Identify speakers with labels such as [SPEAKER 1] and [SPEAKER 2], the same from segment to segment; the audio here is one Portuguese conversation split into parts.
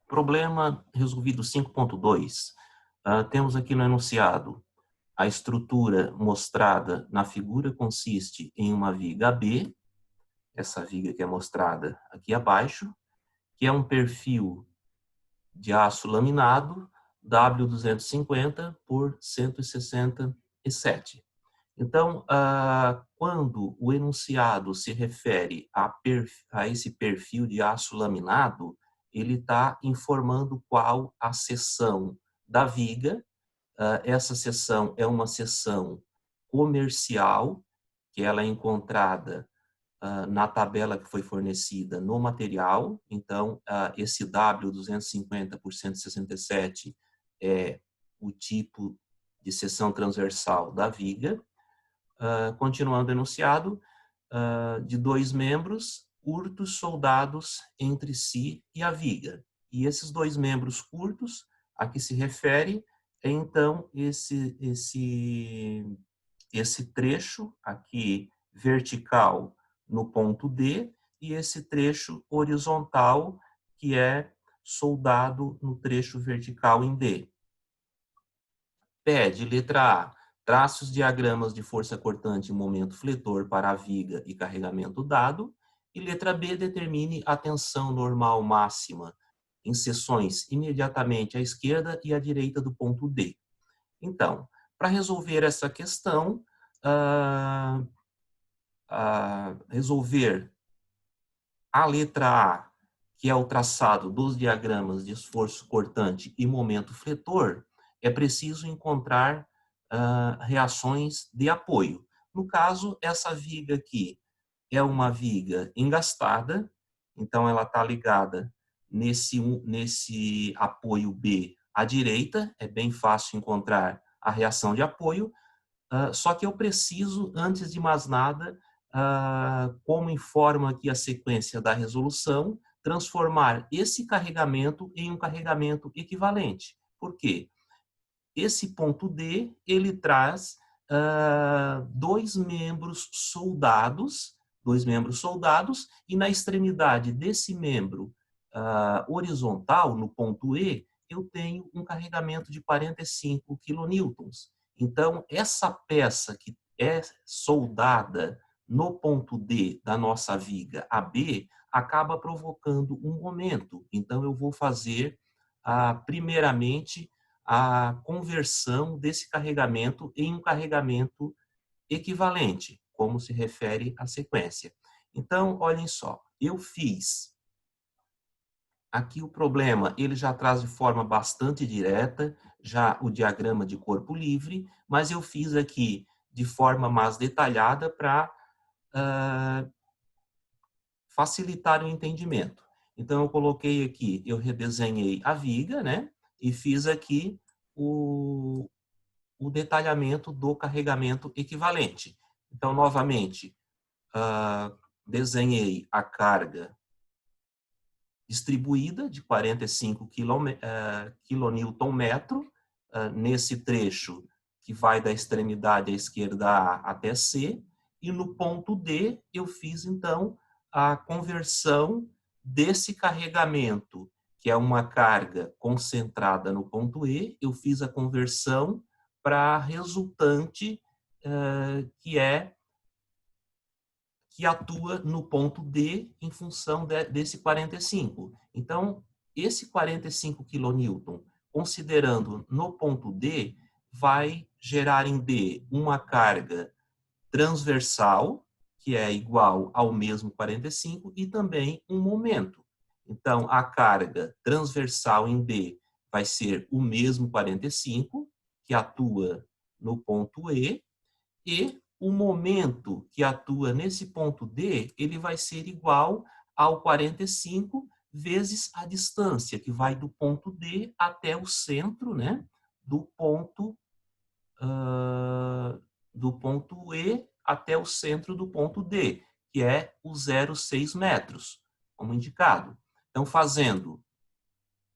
[SPEAKER 1] Problema resolvido 5.2. Temos aqui no enunciado a estrutura mostrada na figura consiste em uma viga AB, essa viga que é mostrada aqui abaixo, que é um perfil de aço laminado W250 por 167. Então, quando o enunciado se refere a esse perfil de aço laminado, ele está informando qual a seção da viga. Essa seção é uma seção comercial, que ela é encontrada na tabela que foi fornecida no material. Então, esse W250 por 167 é o tipo de seção transversal da viga. Continuando o enunciado, de dois membros curtos soldados entre si e a viga. E esses dois membros curtos, a que se refere, é então esse trecho aqui vertical no ponto D e esse trecho horizontal que é soldado no trecho vertical em D. Pede, letra A, trace os diagramas de força cortante e momento fletor para a viga e carregamento dado. E letra B, determine a tensão normal máxima em seções imediatamente à esquerda e à direita do ponto D. Então, para resolver essa questão, resolver a letra A, que é o traçado dos diagramas de esforço cortante e momento fletor, é preciso encontrar reações de apoio. No caso, essa viga aqui é uma viga engastada, então ela está ligada nesse apoio B à direita, é bem fácil encontrar a reação de apoio, só que eu preciso, antes de mais nada, como informa aqui a sequência da resolução, transformar esse carregamento em um carregamento equivalente. Por quê? Esse ponto D, ele traz dois membros soldados, e na extremidade desse membro horizontal, no ponto E, eu tenho um carregamento de 45 quilonewtons. Então, essa peça que é soldada no ponto D da nossa viga AB acaba provocando um momento. Então, eu vou fazer, primeiramente, a conversão desse carregamento em um carregamento equivalente, como se refere à sequência. Então, olhem só, eu fiz aqui o problema, ele já traz de forma bastante direta, já o diagrama de corpo livre, mas eu fiz aqui de forma mais detalhada para facilitar o entendimento. Então, eu coloquei aqui, eu redesenhei a viga, né? E fiz aqui o detalhamento do carregamento equivalente. Então, novamente, desenhei a carga distribuída de 45 kNm nesse trecho que vai da extremidade à esquerda A até C, e no ponto D eu fiz, então, a conversão desse carregamento, que é uma carga concentrada no ponto E, eu fiz a conversão para a resultante que atua no ponto D em função desse 45. Então, esse 45 kN, considerando no ponto D, vai gerar em D uma carga transversal, que é igual ao mesmo 45, e também um momento. Então, a carga transversal em D vai ser o mesmo 45, que atua no ponto E, e o momento que atua nesse ponto D, ele vai ser igual ao 45 vezes a distância, que vai do ponto D até o centro, né, do ponto E até o centro do ponto D, que é o 0,6 metros, como indicado. Então, fazendo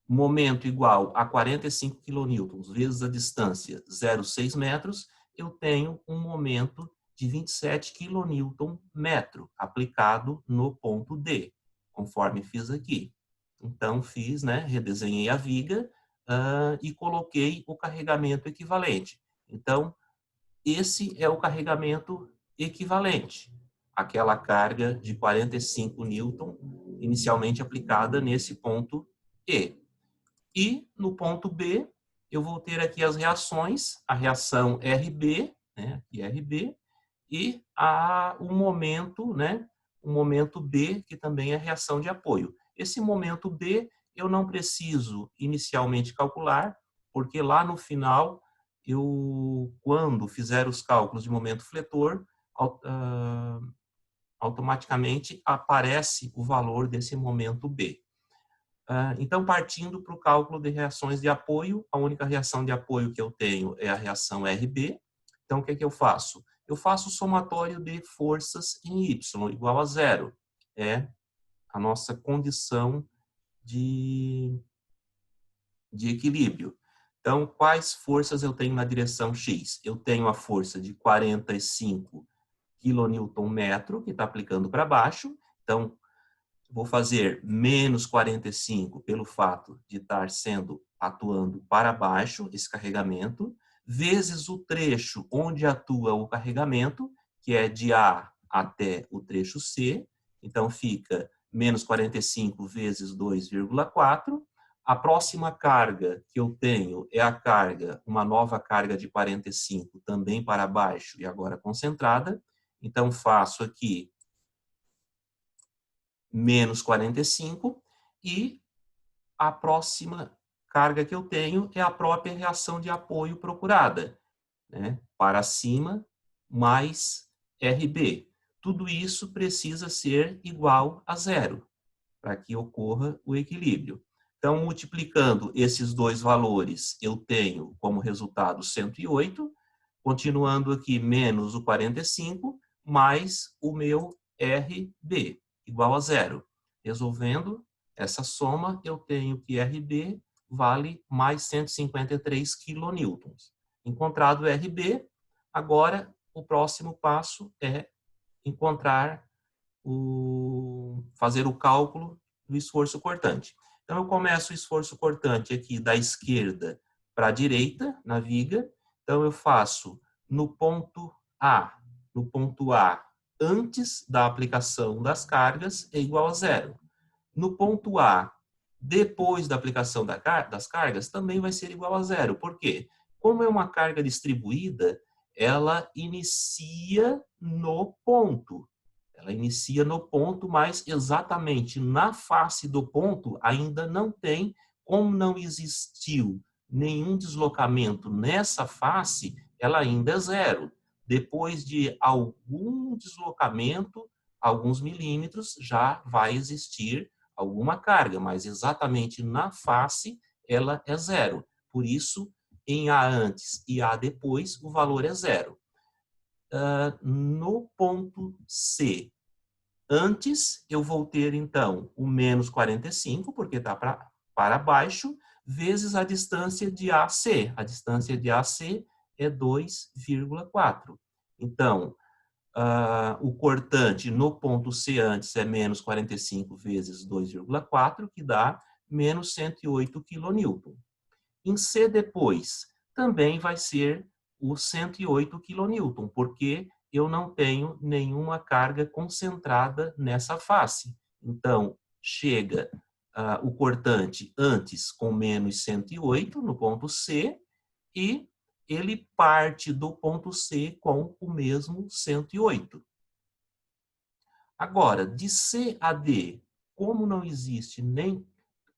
[SPEAKER 1] momento igual a 45 kN vezes a distância 0,6 metros, eu tenho um momento de 27 kN metro aplicado no ponto D, conforme fiz aqui. Então, fiz, né, redesenhei a viga e coloquei o carregamento equivalente. Então, esse é o carregamento equivalente àquela carga de 45 newton inicialmente aplicada nesse ponto E. E no ponto B, eu vou ter aqui as reações, a reação RB, né, aqui RB, e o momento, né, o momento B, que também é reação de apoio. Esse momento B eu não preciso inicialmente calcular, porque lá no final, quando fizer os cálculos de momento fletor, automaticamente aparece o valor desse momento B. Então, partindo para o cálculo de reações de apoio, a única reação de apoio que eu tenho é a reação RB. Então, o que eu faço? Eu faço o somatório de forças em Y igual a zero. É a nossa condição de equilíbrio. Então, quais forças eu tenho na direção X? Eu tenho a força de 45 kNm, que está aplicando para baixo. Então, vou fazer menos 45 pelo fato de estar atuando para baixo esse carregamento, vezes o trecho onde atua o carregamento, que é de A até o trecho C. Então, fica menos 45 vezes 2,4. A próxima carga que eu tenho é a carga, uma nova carga de 45, também para baixo e agora concentrada. Então, faço aqui menos 45, e a próxima carga que eu tenho é a própria reação de apoio procurada, né? Para cima mais RB. Tudo isso precisa ser igual a zero, para que ocorra o equilíbrio. Então, multiplicando esses dois valores, eu tenho como resultado 108, continuando aqui menos o 45, mais o meu RB, igual a zero. Resolvendo essa soma, eu tenho que RB vale mais 153 kN. Encontrado o RB, agora o próximo passo é fazer o cálculo do esforço cortante. Então, eu começo o esforço cortante aqui da esquerda para a direita, na viga. Então, eu faço no ponto A. No ponto A, antes da aplicação das cargas, é igual a zero. No ponto A, depois da aplicação das cargas, também vai ser igual a zero. Por quê? Como é uma carga distribuída, ela inicia no ponto. Ela inicia no ponto, mas exatamente na face do ponto ainda não tem, como não existiu nenhum deslocamento nessa face, ela ainda é zero. Depois de algum deslocamento, alguns milímetros, já vai existir alguma carga, mas exatamente na face ela é zero. Por isso, em A antes e A depois, o valor é zero. No ponto C, antes eu vou ter, então, o menos 45, porque está para baixo, vezes a distância de AC. A distância de AC é 2,4. Então, o cortante no ponto C antes é menos 45 vezes 2,4, que dá menos 108 kN. Em C depois, também vai ser o 108 kN, porque eu não tenho nenhuma carga concentrada nessa face. Então, chega o cortante antes com menos 108 no ponto C, e ele parte do ponto C com o mesmo 108. Agora, de C a D, como não existe nem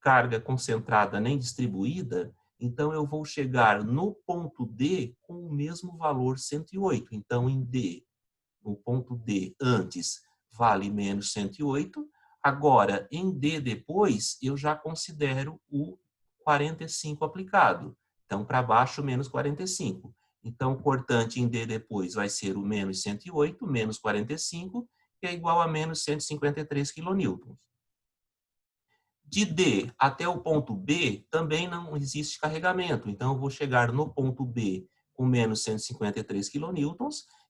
[SPEAKER 1] carga concentrada nem distribuída, então eu vou chegar no ponto D com o mesmo valor 108. Então, em D, no ponto D antes, vale menos 108. Agora, em D depois, eu já considero o 45 aplicado. Então, para baixo, menos 45. Então, o cortante em D depois vai ser o menos 108, menos 45, que é igual a menos 153 kN. De D até o ponto B, também não existe carregamento. Então, eu vou chegar no ponto B com menos 153 kN,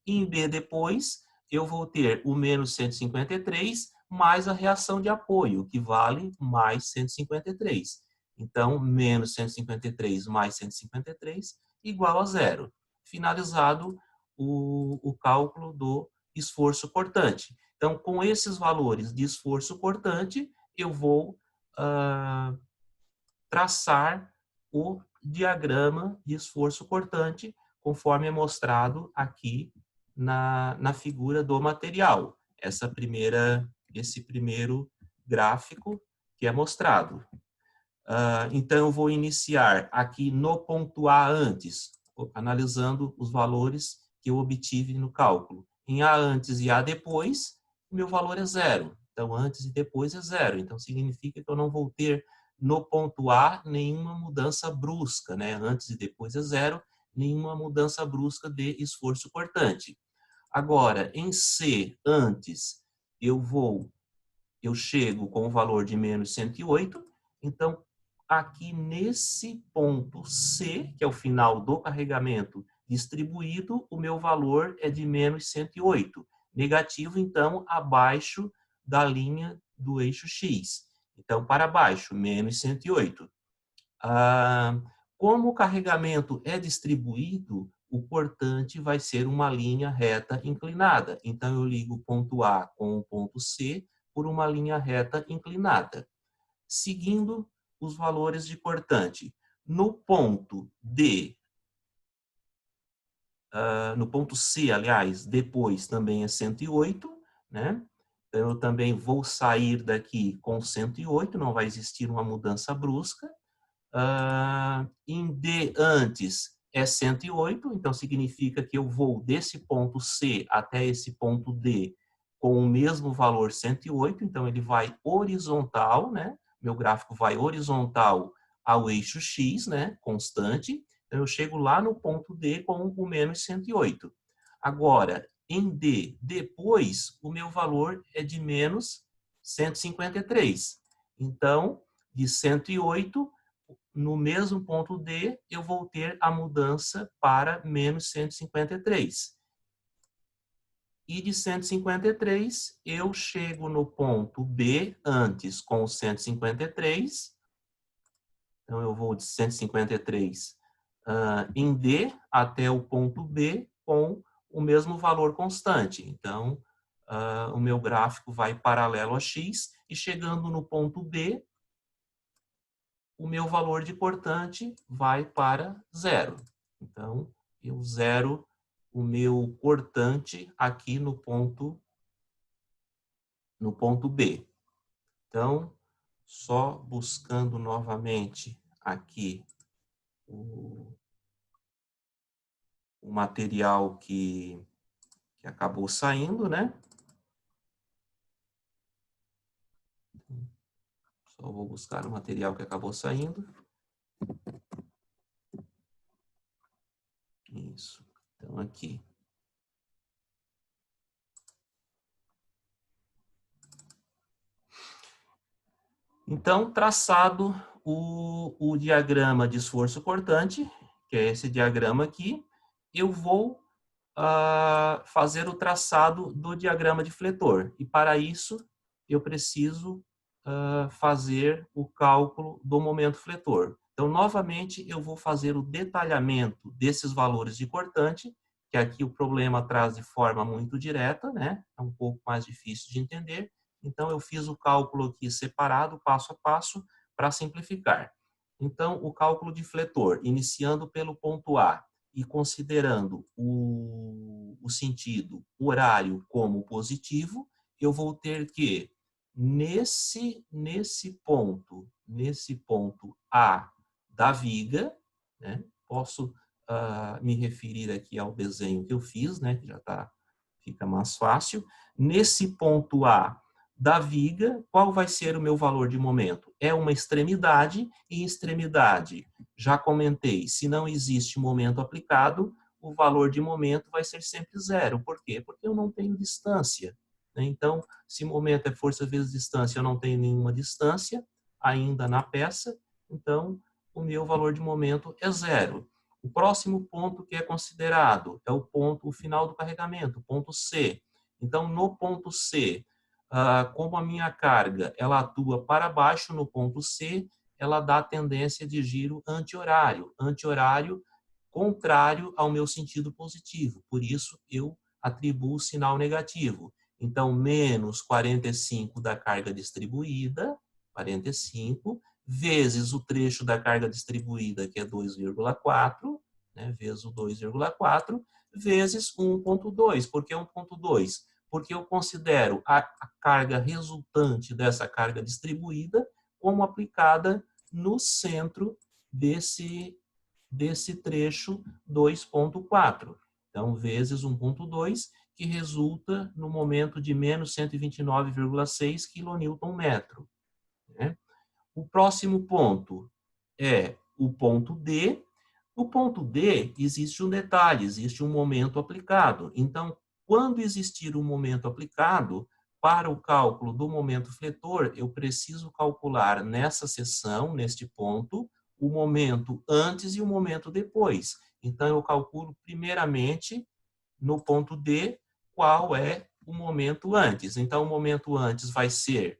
[SPEAKER 1] e em B depois, eu vou ter o menos 153 mais a reação de apoio, que vale mais 153. Então, menos 153 mais 153 igual a zero. Finalizado o cálculo do esforço cortante. Então, com esses valores de esforço cortante, eu vou traçar o diagrama de esforço cortante, conforme é mostrado aqui na figura do material. Esse primeiro gráfico que é mostrado. Então, eu vou iniciar aqui no ponto A antes, analisando os valores que eu obtive no cálculo. Em A antes e A depois, o meu valor é zero. Então, antes e depois é zero. Então, significa que eu não vou ter no ponto A nenhuma mudança brusca, né? Antes e depois é zero, nenhuma mudança brusca de esforço cortante. Agora, em C, antes, eu chego com o valor de menos 108, então aqui nesse ponto C, que é o final do carregamento distribuído, o meu valor é de menos 108. Negativo, então, abaixo da linha do eixo X. Então, para baixo, menos 108. Como o carregamento é distribuído, o cortante vai ser uma linha reta inclinada. Então, eu ligo o ponto A com o ponto C por uma linha reta inclinada, seguindo os valores de cortante. No ponto D, no ponto C, aliás, depois também é 108, né? Então, eu também vou sair daqui com 108, não vai existir uma mudança brusca. Em D antes é 108, então significa que eu vou desse ponto C até esse ponto D com o mesmo valor 108, então ele vai horizontal, né? Meu gráfico vai horizontal ao eixo X, né? Constante. Então eu chego lá no ponto D com o menos 108. Agora, em D, depois, o meu valor é de menos 153. Então, de 108 no mesmo ponto D, eu vou ter a mudança para menos 153. E de 153, eu chego no ponto B antes com 153. Então, eu vou de 153 em D até o ponto B com o mesmo valor constante. Então, o meu gráfico vai paralelo a X e chegando no ponto B, o meu valor de cortante vai para zero. Então, eu zero o meu cortante aqui no ponto B. Então, só buscando novamente aqui o material que acabou saindo, né? Só vou buscar o material que acabou saindo. Isso. Então, aqui. Então, traçado o diagrama de esforço cortante, que é esse diagrama aqui, eu vou fazer o traçado do diagrama de fletor. E, para isso, eu preciso fazer o cálculo do momento fletor. Então, novamente, eu vou fazer o detalhamento desses valores de cortante, que aqui o problema traz de forma muito direta, né? É um pouco mais difícil de entender. Então, eu fiz o cálculo aqui separado, passo a passo, para simplificar. Então, o cálculo de fletor, iniciando pelo ponto A e considerando o sentido horário como positivo, eu vou ter que, nesse ponto A da viga, né, posso me referir aqui ao desenho que eu fiz, né, que já fica mais fácil. Nesse ponto A da viga, qual vai ser o meu valor de momento? É uma extremidade, e extremidade, já comentei, se não existe momento aplicado, o valor de momento vai ser sempre zero. Por quê? Porque eu não tenho distância. Né? Então, se momento é força vezes distância, eu não tenho nenhuma distância ainda na peça, então o meu valor de momento é zero. O próximo ponto que é considerado é o final do carregamento, ponto C. Então, no ponto C, como a minha carga ela atua para baixo no ponto C, ela dá tendência de giro anti-horário. Anti-horário contrário ao meu sentido positivo. Por isso, eu atribuo o sinal negativo. Então, menos 45 da carga distribuída, 45, vezes o trecho da carga distribuída, que é 2,4, né, vezes o 2,4, vezes 1,2. Por que 1,2? Porque eu considero a carga resultante dessa carga distribuída como aplicada no centro desse trecho 2,4. Então, vezes 1,2, que resulta no momento de menos 129,6 kNm. Né? O próximo ponto é o ponto D. No ponto D, existe um detalhe, existe um momento aplicado. Então, quando existir um momento aplicado, para o cálculo do momento fletor, eu preciso calcular nessa seção, neste ponto, o momento antes e o momento depois. Então, eu calculo primeiramente, no ponto D, qual é o momento antes. Então, o momento antes vai ser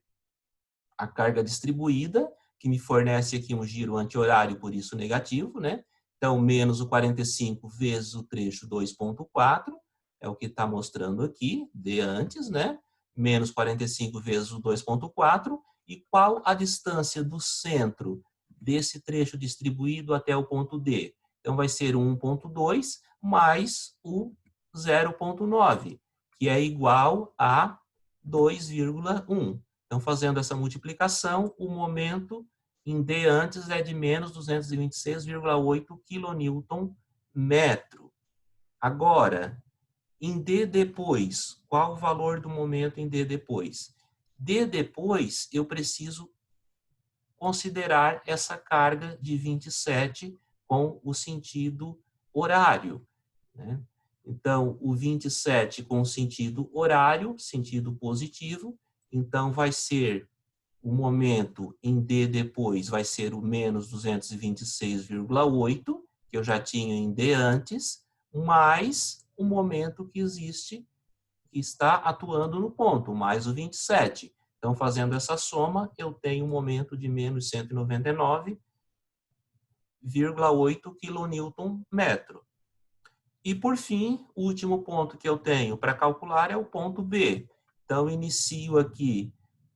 [SPEAKER 1] a carga distribuída, que me fornece aqui um giro anti-horário, por isso negativo, né? Então, menos o 45 vezes o trecho 2,4, é o que está mostrando aqui, D antes, né? Menos 45 vezes o 2,4, e qual a distância do centro desse trecho distribuído até o ponto D? Então, vai ser 1,2 mais o 0,9, que é igual a 2,1. Então, fazendo essa multiplicação, o momento em D antes é de menos 226,8 kNm. Agora, em D depois, qual o valor do momento em D depois? D depois, eu preciso considerar essa carga de 27 com o sentido horário, né? Então, o 27 com o sentido horário, sentido positivo, então vai ser o momento em D depois vai ser o menos 226,8, que eu já tinha em D antes, mais o momento que existe, que está atuando no ponto, mais o 27. Então, fazendo essa soma, eu tenho um momento de menos 199,8 kNm. E, por fim, o último ponto que eu tenho para calcular é o ponto B. Então, inicio aqui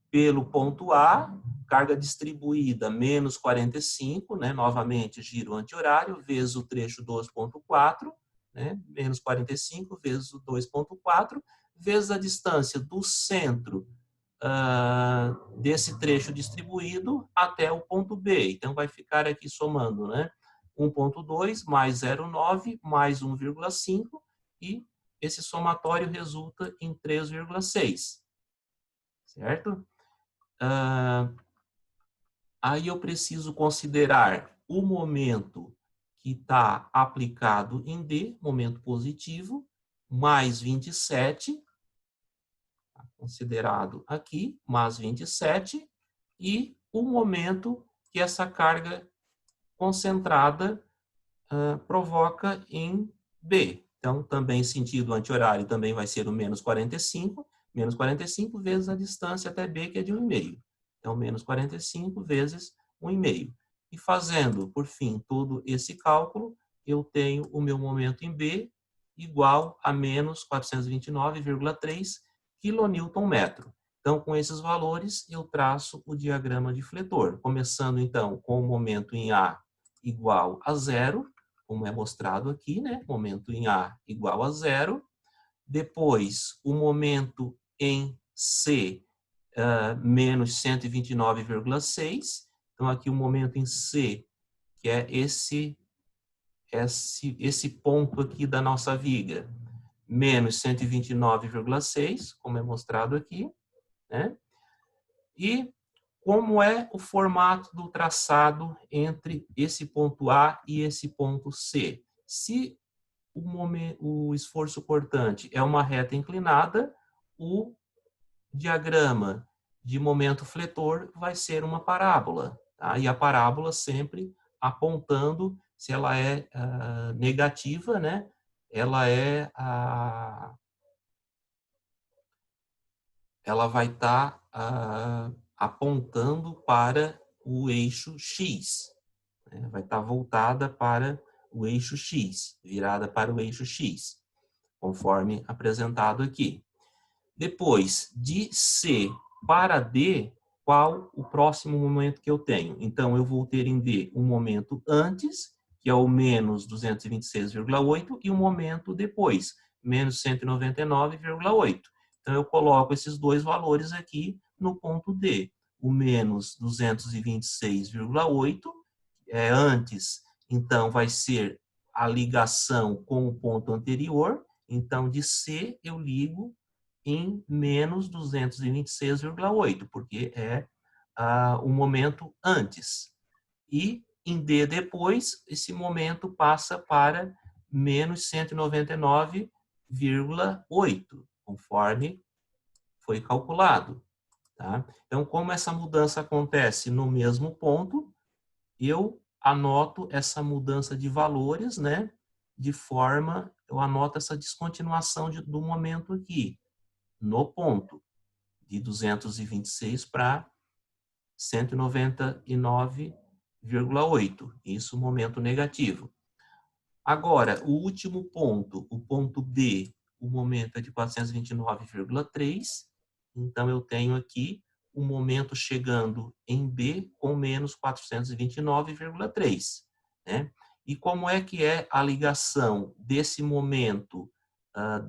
[SPEAKER 1] pelo ponto A, carga distribuída menos 45, né? Novamente, giro anti-horário, vezes o trecho 2,4, né? Menos 45 vezes o 2,4, vezes a distância do centro desse trecho distribuído até o ponto B. Então, vai ficar aqui somando, né? 1,2 mais 0,9 mais 1,5, e esse somatório resulta em 3,6. Certo? Aí eu preciso considerar o momento que está aplicado em D, momento positivo, mais 27, considerado aqui, mais 27, e o momento que essa carga concentrada provoca em B. Então, também sentido anti-horário também vai ser o menos 45 vezes a distância até B, que é de 1,5. Então, menos 45 vezes 1,5. E fazendo, por fim, todo esse cálculo, eu tenho o meu momento em B igual a menos 429,3 kNm. Então, com esses valores, eu traço o diagrama de fletor. Começando, então, com o momento em A igual a 0, como é mostrado aqui, né? Momento em A igual a 0. Depois, o momento em C, menos 129,6. Então, aqui o momento em C, que é esse ponto aqui da nossa viga, menos 129,6, como é mostrado aqui, né? E como é o formato do traçado entre esse ponto A e esse ponto C? Se o esforço cortante é uma reta inclinada, o diagrama de momento fletor vai ser uma parábola. Tá? E a parábola sempre apontando, se ela é negativa, né? ela vai estar apontando para o eixo X, né? Vai estar voltada para o eixo X, virada para o eixo X, conforme apresentado aqui. Depois, de C para D, qual o próximo momento que eu tenho? Então, eu vou ter em D um momento antes, que é o menos 226,8, e um momento depois, menos 199,8. Então, eu coloco esses dois valores aqui no ponto D. O menos 226,8 é antes, então vai ser a ligação com o ponto anterior. Então, de C eu ligo em menos 226,8, porque é o momento antes. E em D depois, esse momento passa para menos 199,8, conforme foi calculado. Tá? Então, como essa mudança acontece no mesmo ponto, eu anoto essa mudança de valores, né? Eu anoto essa descontinuação do momento aqui, no ponto, de 226 para 199,8. Isso, momento negativo. Agora, o último ponto, o ponto B, o momento é de 429,3. Então, eu tenho aqui o momento chegando em B com menos 429,3. Né? E como é que é a ligação desse momento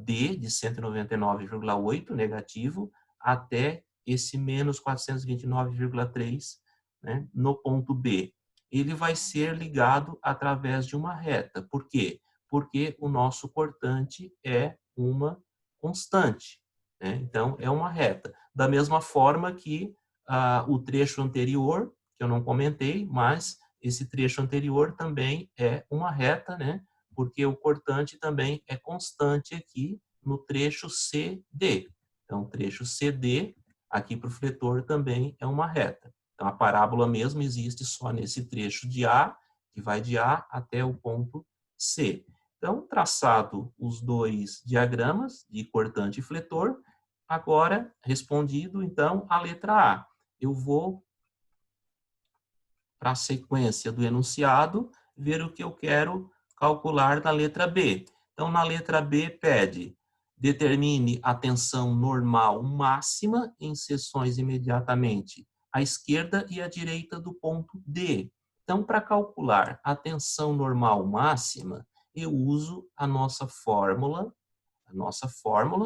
[SPEAKER 1] D, de 199,8, negativo, até esse menos 429,3, né, no ponto B? Ele vai ser ligado através de uma reta. Por quê? Porque o nosso cortante é uma constante, né? Então, é uma reta. Da mesma forma que o trecho anterior, que eu não comentei, mas esse trecho anterior também é uma reta, né? Porque o cortante também é constante aqui no trecho CD. Então, o trecho CD, aqui para o fletor, também é uma reta. Então, a parábola mesmo existe só nesse trecho de A, que vai de A até o ponto C. Então, traçado os dois diagramas de cortante e fletor, agora, respondido, então, a letra A. Eu vou para a sequência do enunciado, ver o que eu quero calcular na letra B. Então, na letra B, pede: determine a tensão normal máxima em seções imediatamente à esquerda e à direita do ponto D. Então, para calcular a tensão normal máxima, eu uso a nossa fórmula,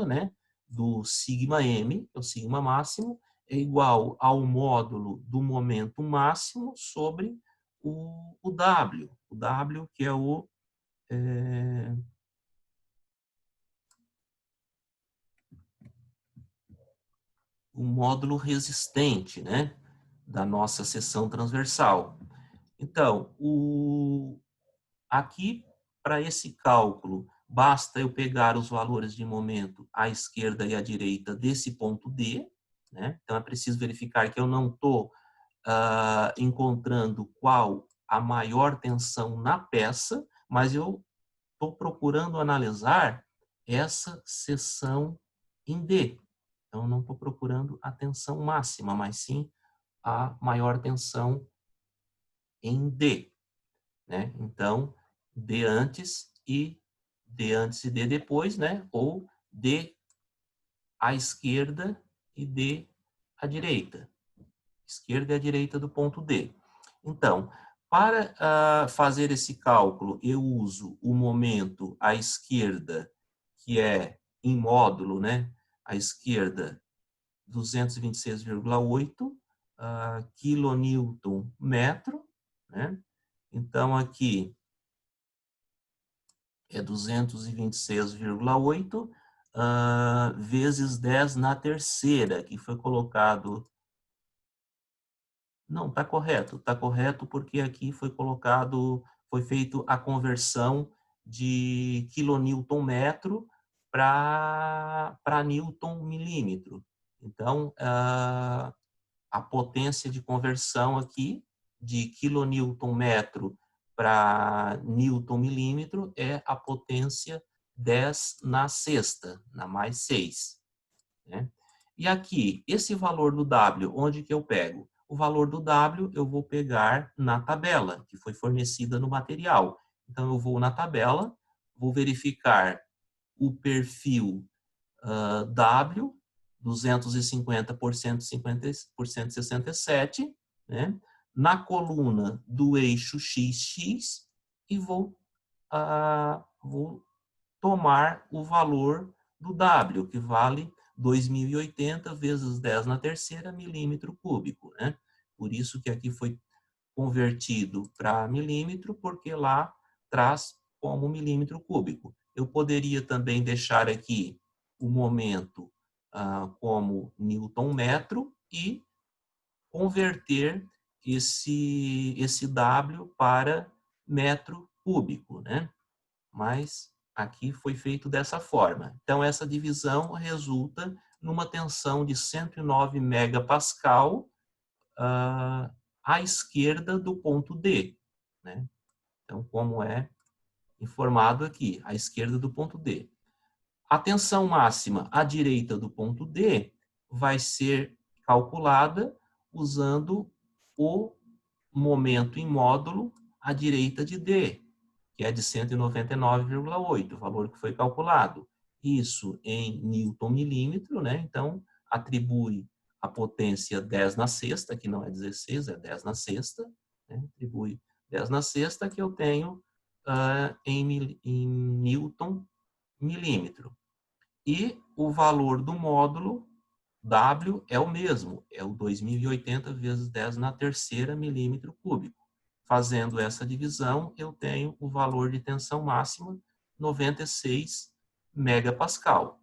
[SPEAKER 1] né, do sigma m, que é o sigma máximo, é igual ao módulo do momento máximo sobre o W. O W que é o módulo resistente, né, da nossa seção transversal. Então, aqui, para esse cálculo, basta eu pegar os valores de momento à esquerda e à direita desse ponto D, né? Então, é preciso verificar que eu não estou encontrando qual a maior tensão na peça, mas eu estou procurando analisar essa seção em D. Então, não estou procurando a tensão máxima, mas sim a maior tensão em D. Né? Então, D antes e D depois, né? Ou D à esquerda e D à direita. Esquerda e à direita do ponto D. Então, para fazer esse cálculo, eu uso o momento à esquerda, que é em módulo, né? À esquerda, 226,8 quilonewton metro, né? Então, aqui é 226,8 vezes 10 na terceira, que foi colocado. Não, está correto porque aqui foi colocado, foi feito a conversão de quilonewton metro para newton milímetro. Então, a potência de conversão aqui de quilonewton metro para newton milímetro é a potência 10 na sexta, na mais 6. Né? E aqui, esse valor do W, onde que eu pego? O valor do W eu vou pegar na tabela, que foi fornecida no material. Então, eu vou na tabela, vou verificar o perfil W, 250 por 150 por 167, né? Na coluna do eixo XX e vou tomar o valor do W, que vale 2.080 vezes 10 na terceira milímetro cúbico, né? Por isso que aqui foi convertido para milímetro, porque lá traz como milímetro cúbico. Eu poderia também deixar aqui o momento como Newton metro e converter esse W para metro cúbico, né? Mas aqui foi feito dessa forma. Então, essa divisão resulta numa tensão de 109 megapascal à esquerda do ponto D, né? Então, como é informado aqui, à esquerda do ponto D. A tensão máxima à direita do ponto D vai ser calculada usando o momento em módulo à direita de D, que é de 199,8, o valor que foi calculado. Isso em Newton milímetro, né? Então, atribui a potência 10 na sexta, que não é 16, é 10 na sexta, né? Atribui 10 na sexta, que eu tenho em Newton milímetro. E o valor do módulo W é o mesmo, é o 2.080 vezes 10 na terceira milímetro cúbico. Fazendo essa divisão, eu tenho o valor de tensão máxima, 96 megapascal.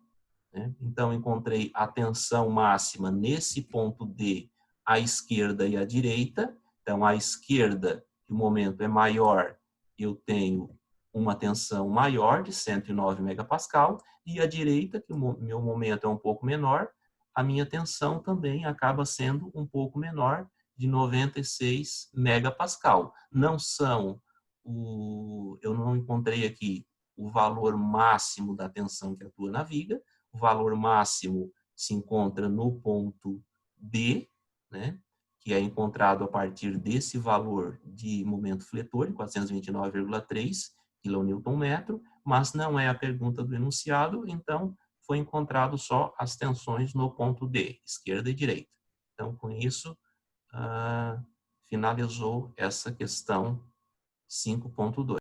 [SPEAKER 1] Né? Então, encontrei a tensão máxima nesse ponto D, à esquerda e à direita. Então, à esquerda, que o momento é maior, eu tenho uma tensão maior, de 109 megapascal, e à direita, que o meu momento é um pouco menor, a minha tensão também acaba sendo um pouco menor, de 96 megapascal. Não são, eu não encontrei aqui o valor máximo da tensão que atua na viga, o valor máximo se encontra no ponto D, né, que é encontrado a partir desse valor de momento fletor, de 429,3 kN/metro, mas não é a pergunta do enunciado, então foi encontrado só as tensões no ponto D, esquerda e direita. Então, com isso, finalizou essa questão 5.2.